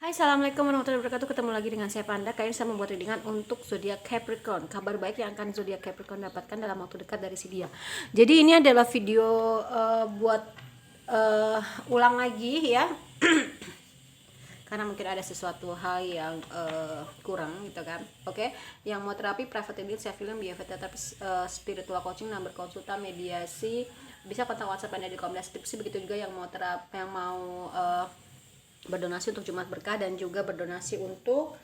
Hai, assalamualaikum warahmatullahi wabarakatuh. Ketemu lagi dengan saya Panda. Kali ini saya membuat readingan untuk zodiak Capricorn. Kabar baik yang akan zodiak Capricorn dapatkan dalam waktu dekat dari si dia. Jadi ini adalah video buat ulang lagi ya. Karena mungkin ada sesuatu hal yang kurang gitu kan. Oke, yang mau terapi, private reading, self healing, behavior therapy, spiritual coaching, number konsultan, mediasi, bisa kontak WhatsApp Anda di kolom deskripsi. Begitu juga yang mau terapi, yang mau berdonasi untuk Jumat Berkah dan juga berdonasi untuk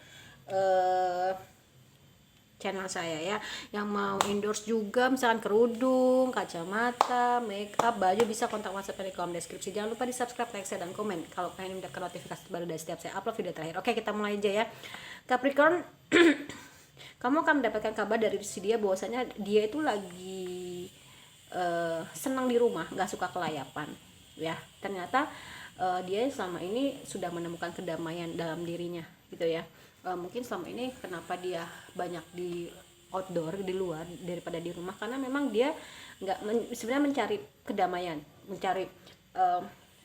channel saya ya. Yang mau endorse juga misalkan kerudung, kacamata, make up, baju, bisa kontak WhatsApp di kolom deskripsi. Jangan lupa di subscribe, like, share, dan komen kalau kalian mendapatkan notifikasi baru dari setiap saya upload video terakhir. Oke, kita mulai aja ya. Capricorn, kamu akan mendapatkan kabar dari si dia bahwasanya dia itu lagi senang di rumah, nggak suka kelayapan ya. Ternyata dia selama ini sudah menemukan kedamaian dalam dirinya gitu ya. Mungkin selama ini kenapa dia banyak di outdoor, di luar daripada di rumah, karena memang dia sebenarnya mencari kedamaian, mencari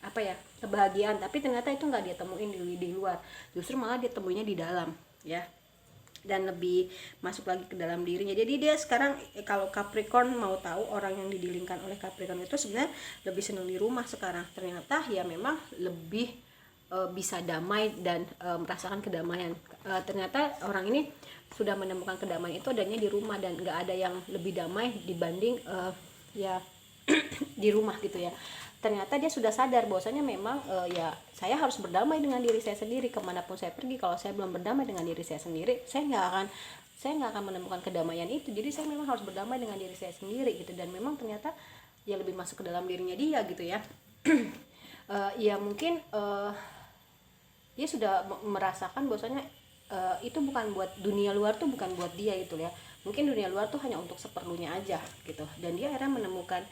apa ya, kebahagiaan, tapi ternyata itu nggak dia temuin di luar, justru malah dia temuinya di dalam ya, dan lebih masuk lagi ke dalam dirinya. Jadi dia sekarang kalau Capricorn mau tahu, orang yang didilingkan oleh Capricorn itu sebenarnya lebih senang di rumah sekarang. Ternyata ya memang lebih bisa damai dan merasakan kedamaian. Ternyata orang ini sudah menemukan kedamaian itu adanya di rumah, dan nggak ada yang lebih damai dibanding ya di rumah gitu ya. Ternyata dia sudah sadar bahwasanya memang ya saya harus berdamai dengan diri saya sendiri. Kemanapun saya pergi, kalau saya belum berdamai dengan diri saya sendiri, saya nggak akan menemukan kedamaian itu. Jadi saya memang harus berdamai dengan diri saya sendiri gitu. Dan memang ternyata ya lebih masuk ke dalam dirinya dia gitu ya. Ya mungkin dia sudah merasakan bahwasanya itu bukan buat dunia luar, tuh bukan buat dia gitu ya. Mungkin dunia luar tuh hanya untuk seperlunya aja gitu. Dan dia akhirnya menemukan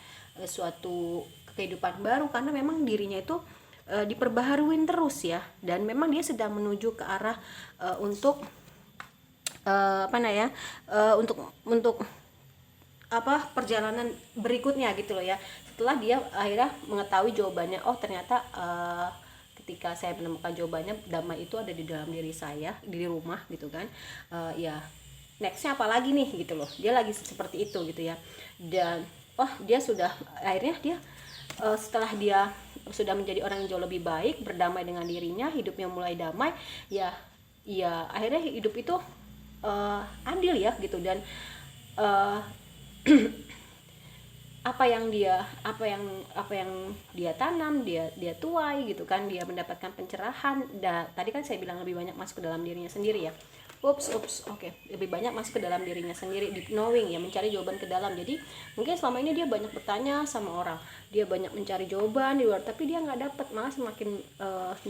suatu kehidupan baru karena memang dirinya itu diperbaharuin terus ya. Dan memang dia sedang menuju ke arah untuk untuk perjalanan berikutnya gitu loh ya. Setelah dia akhirnya mengetahui jawabannya, oh ternyata ketika saya menemukan jawabannya, damai itu ada di dalam diri saya, di rumah gitu kan. Ya nextnya apa lagi nih gitu loh, dia lagi seperti itu gitu ya. Dan dia sudah akhirnya dia setelah dia sudah menjadi orang yang jauh lebih baik, berdamai dengan dirinya, hidupnya mulai damai ya. Ya akhirnya hidup itu adil ya gitu. Dan apa yang dia tanam, dia tuai gitu kan, dia mendapatkan pencerahan. Tadi kan saya bilang lebih banyak masuk ke dalam dirinya sendiri ya. Oke. Lebih banyak masuk ke dalam dirinya sendiri, deep knowing ya, mencari jawaban ke dalam. Jadi mungkin selama ini dia banyak bertanya sama orang, dia banyak mencari jawaban di luar, tapi dia nggak dapat. Malah semakin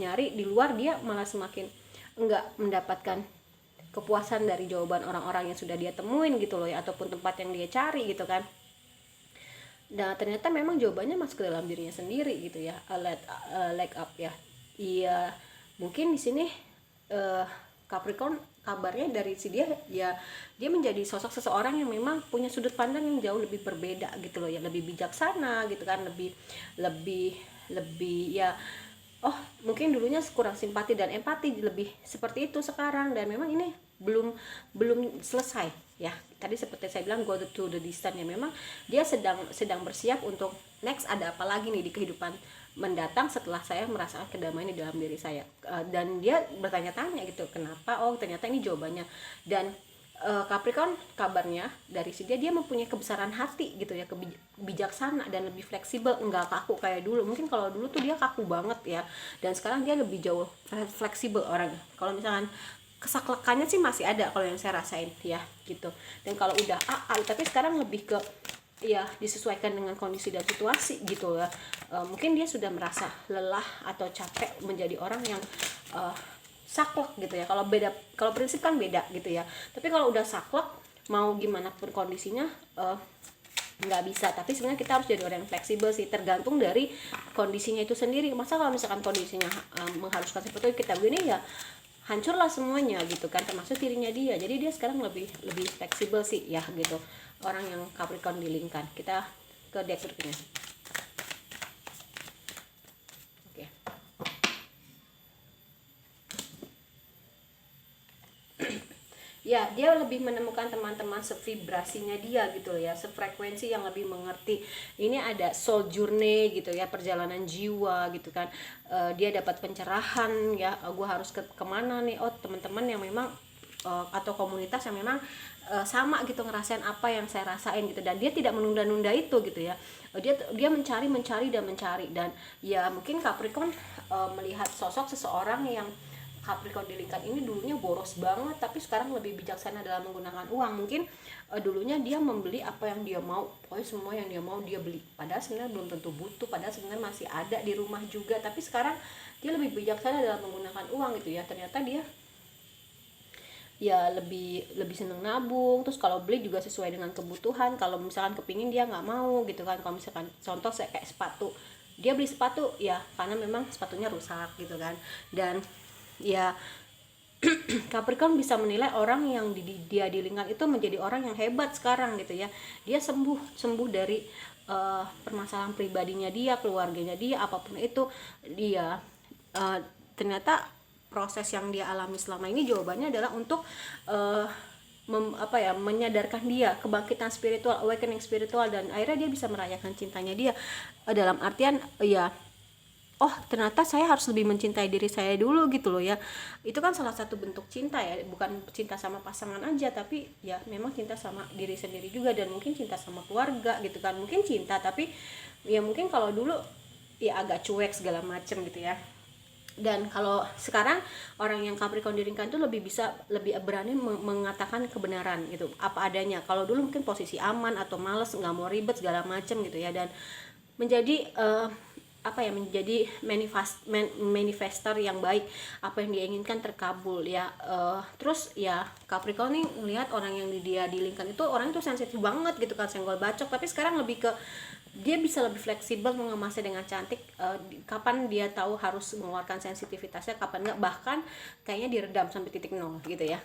nyari di luar, dia malah semakin nggak mendapatkan kepuasan dari jawaban orang-orang yang sudah dia temuin gitu loh ya, ataupun tempat yang dia cari gitu kan. Nah ternyata memang jawabannya masuk ke dalam dirinya sendiri gitu ya. Let up ya. Iya, mungkin di sini Capricorn kabarnya dari si dia ya, dia menjadi sosok seseorang yang memang punya sudut pandang yang jauh lebih berbeda gitu loh ya, lebih bijaksana gitu kan, lebih ya. Mungkin dulunya kurang simpati dan empati, lebih seperti itu sekarang. Dan memang ini belum selesai ya. Tadi seperti saya bilang, go to the distance ya. Memang dia sedang bersiap untuk next, ada apa lagi nih di kehidupan mendatang setelah saya merasakan kedamaian di dalam diri saya. Dan dia bertanya-tanya gitu, kenapa? Ternyata ini jawabannya. Dan Capricorn kabarnya dari si dia mempunyai kebesaran hati gitu ya, bijaksana dan lebih fleksibel, enggak kaku kayak dulu. Mungkin kalau dulu tuh dia kaku banget ya, dan sekarang dia lebih jauh fleksibel orangnya. Kalau misalkan kesaklekannya sih masih ada kalau yang saya rasain ya gitu. Dan kalau udah tapi sekarang lebih ke ya disesuaikan dengan kondisi dan situasi gitu ya. Mungkin dia sudah merasa lelah atau capek menjadi orang yang saklek gitu ya. Kalau prinsip kan beda gitu ya. Tapi kalau udah saklek, mau gimana pun kondisinya nggak bisa. Tapi sebenarnya kita harus jadi orang yang fleksibel sih, tergantung dari kondisinya itu sendiri. Masa kalau misalkan kondisinya mengharuskan seperti itu, kita begini ya hancurlah semuanya gitu kan, termasuk dirinya dia. Jadi dia sekarang lebih fleksibel sih ya gitu, orang yang Capricorn dilingkan. Kita ke deck berikutnya. Oke. ya dia lebih menemukan teman-teman sevibrasinya dia gitu loh ya, sefrekuensi yang lebih mengerti. Ini ada soul journey gitu ya, perjalanan jiwa gitu kan. Dia dapat pencerahan ya, gue harus kemana nih. Oh, teman-teman yang memang atau komunitas yang memang sama gitu ngerasain apa yang saya rasain gitu, dan dia tidak menunda-nunda itu gitu ya. Dia mencari dan ya mungkin Capricorn melihat sosok seseorang yang Capricorn di lingkar ini dulunya boros banget, tapi sekarang lebih bijaksana dalam menggunakan uang. Mungkin dulunya dia membeli apa yang dia mau, pokoknya semua yang dia mau dia beli, padahal sebenarnya belum tentu butuh, padahal sebenarnya masih ada di rumah juga, tapi sekarang dia lebih bijaksana dalam menggunakan uang gitu ya. Ternyata dia ya lebih lebih seneng nabung, terus kalau beli juga sesuai dengan kebutuhan. Kalau misalkan kepingin dia nggak mau gitu kan. Kalau misalkan contoh saya kayak sepatu, dia beli sepatu ya karena memang sepatunya rusak gitu kan. Dan ya Capricorn bisa menilai orang yang dia di lingkungan itu menjadi orang yang hebat sekarang gitu ya. Dia sembuh dari permasalahan pribadinya dia, keluarganya dia, apapun itu. Dia ternyata proses yang dia alami selama ini jawabannya adalah untuk menyadarkan dia, kebangkitan spiritual, awakening spiritual, dan akhirnya dia bisa merayakan cintanya dia, dalam artian ya, oh ternyata saya harus lebih mencintai diri saya dulu gitu loh ya. Itu kan salah satu bentuk cinta ya, bukan cinta sama pasangan aja, tapi ya memang cinta sama diri sendiri juga, dan mungkin cinta sama keluarga gitu kan. Mungkin cinta tapi ya mungkin kalau dulu ya agak cuek segala macem gitu ya. Dan kalau sekarang orang yang Capricorn diringkan itu lebih berani mengatakan kebenaran gitu, apa adanya. Kalau dulu mungkin posisi aman atau males, nggak mau ribet segala macem gitu ya, dan menjadi menjadi manifestor yang baik. Apa yang dia inginkan terkabul ya. Terus ya Capricorn nih ngelihat orang yang dia di lingkungan itu, orang itu sensitif banget gitu kan, senggol bacok, tapi sekarang lebih ke dia bisa lebih fleksibel mengemasnya dengan cantik. Kapan dia tahu harus mengeluarkan sensitivitasnya, kapan enggak, bahkan kayaknya diredam sampai titik nol gitu ya.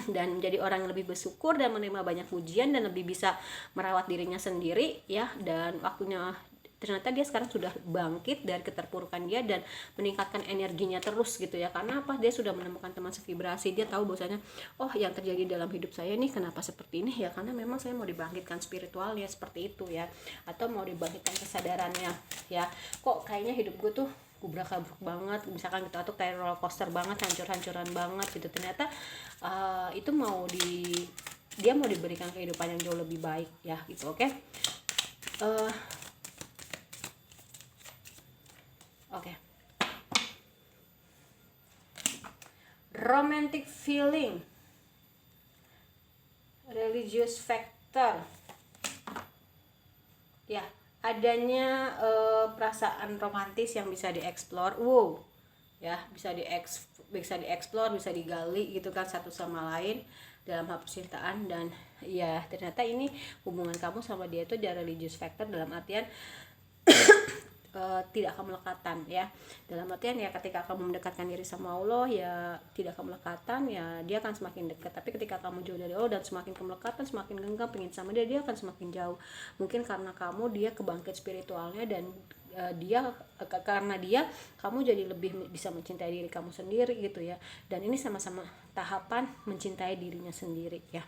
Dan menjadi orang yang lebih bersyukur dan menerima banyak pujian, dan lebih bisa merawat dirinya sendiri ya. Dan waktunya, ternyata dia sekarang sudah bangkit dari keterpurukan dia dan meningkatkan energinya terus gitu ya. Karena apa? Dia sudah menemukan teman sevibrasi. Dia tahu bahwasanya oh yang terjadi dalam hidup saya nih kenapa seperti ini ya, karena memang saya mau dibangkitkan spiritualnya seperti itu ya, atau mau dibangkitkan kesadarannya ya. Kok kayaknya hidup gue tuh gubrak-gabruk banget misalkan gitu, atau kayak roller coaster banget, hancur-hancuran banget gitu. Ternyata itu dia mau diberikan kehidupan yang jauh lebih baik ya gitu. Oke. Romantic feeling, religious factor ya, adanya perasaan romantis yang bisa dieksplor. Ya bisa dieksplor, bisa digali gitu kan satu sama lain dalam hal percintaan. Dan ya ternyata ini hubungan kamu sama dia itu ada religious factor, dalam artian tidak akan melekatan ya. Dalam artian ya ketika kamu mendekatkan diri sama Allah ya tidak akan melekatan ya, dia akan semakin dekat. Tapi ketika kamu jauh dari Allah dan semakin kemelekatan, semakin genggam pengen sama dia akan semakin jauh. Mungkin karena dia kebangkit spiritualnya, dan karena dia kamu jadi lebih bisa mencintai diri kamu sendiri gitu ya. Dan ini sama-sama tahapan mencintai dirinya sendiri ya.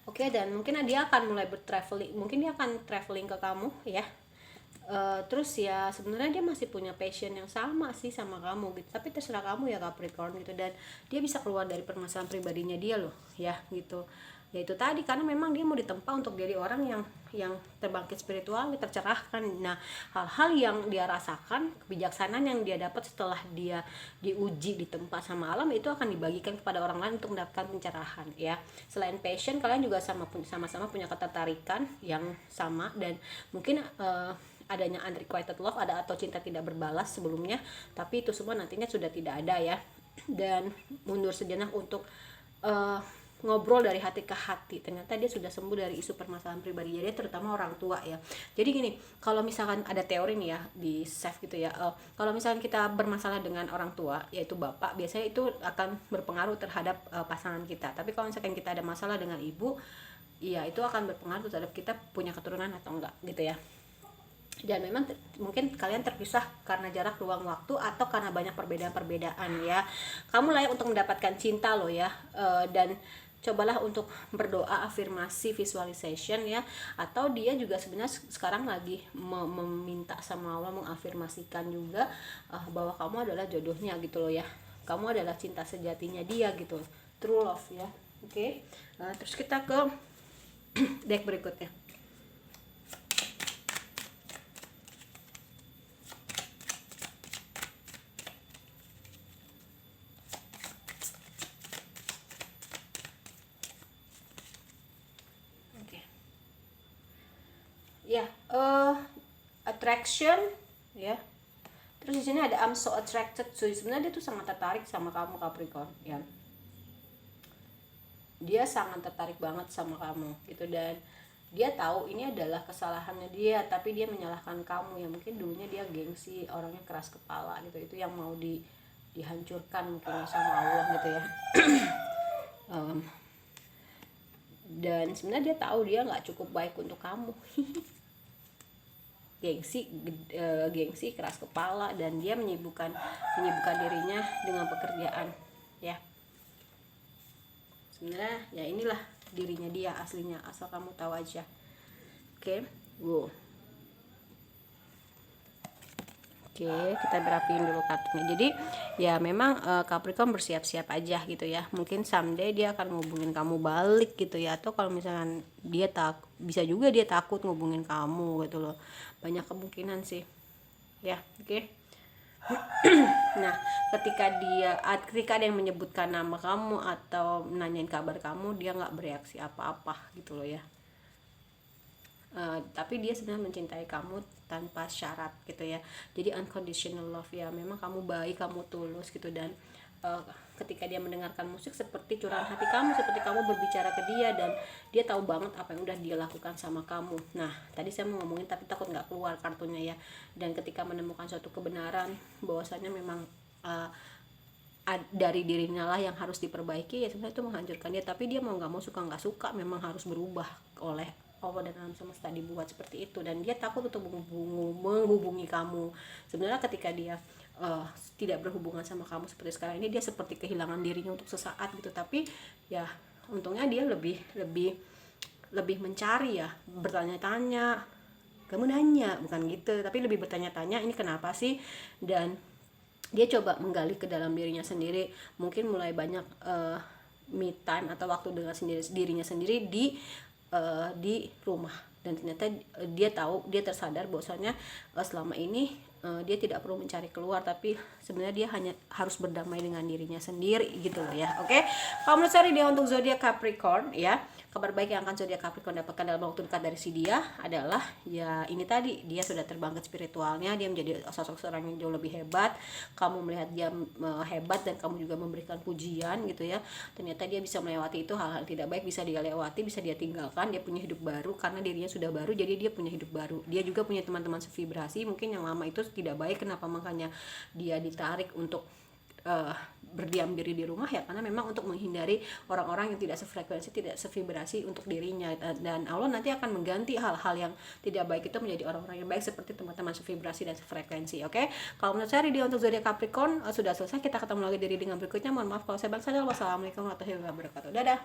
Oke, dan mungkin dia akan mulai bertraveling, mungkin dia akan traveling ke kamu ya. Terus ya sebenarnya dia masih punya passion yang sama sih sama kamu gitu, tapi terserah kamu ya Capricorn gitu. Dan dia bisa keluar dari permasalahan pribadinya dia loh ya gitu. Ya itu tadi, karena memang dia mau ditempa untuk jadi orang yang terbangkit spiritual, tercerahkan. Nah hal-hal yang dia rasakan, kebijaksanaan yang dia dapat setelah dia diuji ditempa sama alam, itu akan dibagikan kepada orang lain untuk mendapatkan pencerahan ya. Selain passion, kalian juga sama-sama punya ketertarikan yang sama, dan mungkin adanya unrequited love, atau cinta tidak berbalas sebelumnya, tapi itu semua nantinya sudah tidak ada ya. Dan mundur sejenak untuk ngobrol dari hati ke hati. Ternyata dia sudah sembuh dari isu permasalahan pribadi dia, terutama orang tua ya. Jadi gini, kalau misalkan ada teori nih ya di save gitu ya, kalau misalkan kita bermasalah dengan orang tua, yaitu bapak, biasanya itu akan berpengaruh terhadap pasangan kita. Tapi kalau misalkan kita ada masalah dengan ibu, ya itu akan berpengaruh terhadap kita punya keturunan atau enggak gitu ya. Dan memang mungkin kalian terpisah karena jarak ruang waktu atau karena banyak perbedaan-perbedaan ya. Kamu layak untuk mendapatkan cinta loh ya. Dan cobalah untuk berdoa, afirmasi, visualization ya. Atau dia juga sebenarnya sekarang lagi meminta sama Allah, mengafirmasikan juga bahwa kamu adalah jodohnya gitu loh ya. Kamu adalah cinta sejatinya dia gitu, true love ya. Oke. Terus kita ke deck berikutnya. Ya, attraction ya. Terus di sini ada I'm so attracted to you. Sebenarnya dia tuh sangat tertarik sama kamu Capricorn ya. Dia sangat tertarik banget sama kamu gitu, dan dia tahu ini adalah kesalahannya dia, tapi dia menyalahkan kamu ya. Mungkin dulunya dia gengsi, orangnya keras kepala gitu. Itu yang mau dihancurkan mungkin sama Allah gitu ya. Dan sebenarnya dia tahu dia nggak cukup baik untuk kamu. Gengsi, keras kepala, dan dia menyibukkan dirinya dengan pekerjaan ya. Sebenarnya ya inilah dirinya dia aslinya, asal kamu tahu aja. Oke. Oke, kita berapiin dulu kartunya. Jadi ya memang Capricorn bersiap-siap aja gitu ya. Mungkin someday dia akan ngubungin kamu balik gitu ya. Atau kalau misalkan dia bisa juga dia takut ngubungin kamu gitu loh. Banyak kemungkinan sih. Ya, oke. Nah, ketika ada yang menyebutkan nama kamu atau nanyain kabar kamu, dia nggak bereaksi apa-apa gitu loh ya. Tapi dia sebenarnya mencintai kamu tanpa syarat gitu ya. Jadi unconditional love ya. Memang kamu baik, kamu tulus gitu, dan ketika dia mendengarkan musik seperti curahan hati kamu, seperti kamu berbicara ke dia, dan dia tahu banget apa yang udah dia lakukan sama kamu. Nah, tadi saya mau ngomongin tapi takut nggak keluar kartunya ya. Dan ketika menemukan suatu kebenaran bahwasanya memang dari dirinya lah yang harus diperbaiki, ya sebenarnya itu menghancurkan dia. Tapi dia mau nggak mau, suka nggak suka, memang harus berubah oleh Allah dan alam semesta, dibuat seperti itu. Dan dia takut untuk menghubungi kamu. Sebenarnya ketika dia tidak berhubungan sama kamu seperti sekarang ini, dia seperti kehilangan dirinya untuk sesaat gitu. Tapi ya untungnya dia lebih mencari ya, bertanya-tanya. Kamu nanya, bukan gitu, tapi lebih bertanya-tanya, ini kenapa sih. Dan dia coba menggali ke dalam dirinya sendiri. Mungkin mulai banyak me time atau waktu dengan dirinya sendiri di rumah. Dan ternyata dia tersadar bahwasanya selama ini dia tidak perlu mencari keluar, tapi sebenarnya dia hanya harus berdamai dengan dirinya sendiri gitu loh ya. Oke. Kalau menurut saya dia untuk zodiak Capricorn ya, kabar baik yang akan zodiak Capricorn dapatkan dalam waktu dekat dari si dia adalah ya ini tadi, dia sudah terbang ke spiritualnya, dia menjadi sosok seorang yang jauh lebih hebat. Kamu melihat dia hebat dan kamu juga memberikan pujian gitu ya. Ternyata dia bisa melewati itu, hal-hal tidak baik bisa dia lewati, bisa dia tinggalkan. Dia punya hidup baru karena dirinya sudah baru, jadi dia punya hidup baru. Dia juga punya teman-teman sevibrasi, mungkin yang lama itu tidak baik. Kenapa makanya dia ditarik untuk berdiam diri di rumah ya, karena memang untuk menghindari orang-orang yang tidak sefrekuensi, tidak sevibrasi untuk dirinya. Dan Allah nanti akan mengganti hal-hal yang tidak baik itu menjadi orang-orang yang baik seperti teman-teman sevibrasi dan sefrekuensi. Oke. Kalau menurut saya dia untuk zodiak Capricorn sudah selesai. Kita ketemu lagi dengan berikutnya. Mohon maaf kalau saya bangsa. Wassalamualaikum warahmatullahi wabarakatuh. Dadah.